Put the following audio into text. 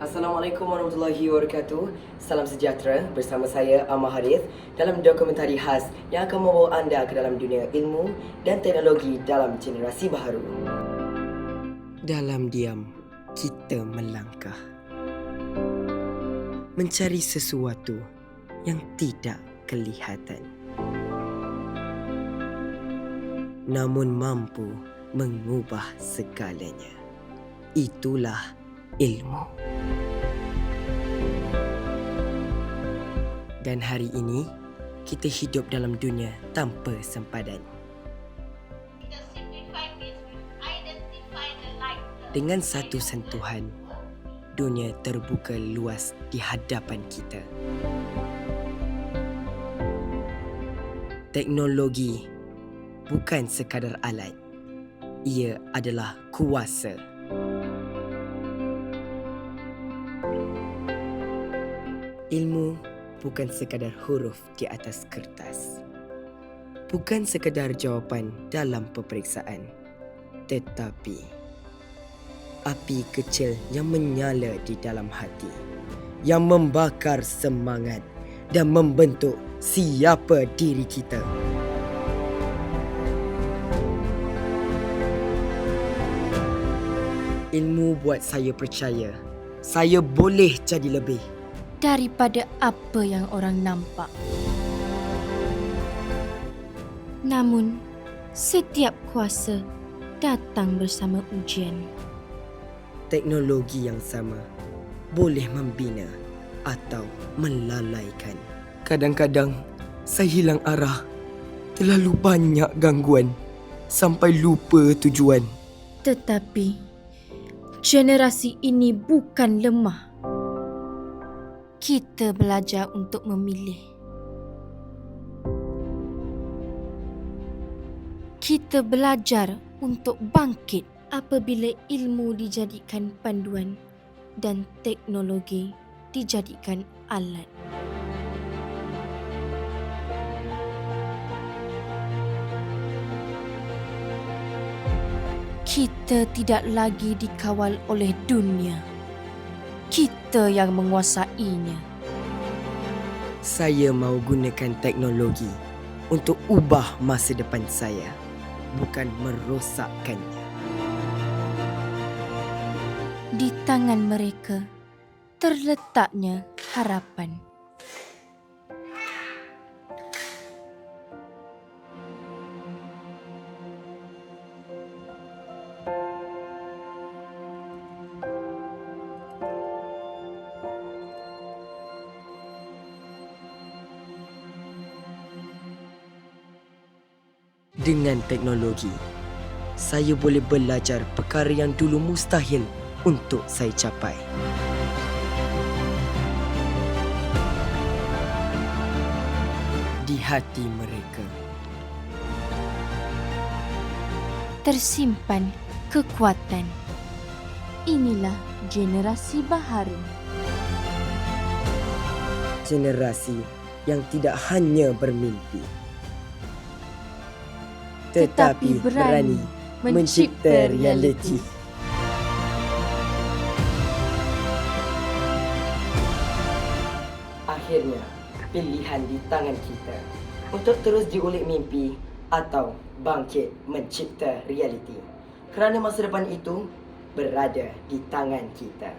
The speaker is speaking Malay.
Assalamualaikum warahmatullahi wabarakatuh. Salam sejahtera, bersama saya Ahmad Harith dalam dokumentari khas yang akan membawa anda ke dalam dunia ilmu dan teknologi dalam generasi baharu. Dalam diam, kita melangkah, mencari sesuatu yang tidak kelihatan, namun mampu mengubah segalanya. Itulah ilmu. Dan hari ini, kita hidup dalam dunia tanpa sempadan. Dengan satu sentuhan, dunia terbuka luas di hadapan kita. Teknologi bukan sekadar alat, ia adalah kuasa. Ilmu bukan sekadar huruf di atas kertas, bukan sekadar jawapan dalam peperiksaan, tetapi api kecil yang menyala di dalam hati, yang membakar semangat dan membentuk siapa diri kita. Ilmu buat saya percaya saya boleh jadi lebih daripada apa yang orang nampak. Namun, setiap kuasa datang bersama ujian. Teknologi yang sama boleh membina atau melalaikan. Kadang-kadang saya hilang arah, terlalu banyak gangguan sampai lupa tujuan. Tetapi, generasi ini bukan lemah. Kita belajar untuk memilih. Kita belajar untuk bangkit apabila ilmu dijadikan panduan dan teknologi dijadikan alat. Kita tidak lagi dikawal oleh dunia. Kita yang menguasainya. Saya mahu gunakan teknologi untuk ubah masa depan saya, bukan merosakkannya. Di tangan mereka terletaknya harapan. Dengan teknologi, saya boleh belajar perkara yang dulu mustahil untuk saya capai. Di hati mereka Tersimpan kekuatan. Inilah generasi baharu. generasi yang tidak hanya bermimpi, tetapi berani mencipta realiti. Akhirnya, pilihan di tangan kita untuk terus diulik mimpi atau bangkit mencipta realiti. Kerana masa depan itu berada di tangan kita.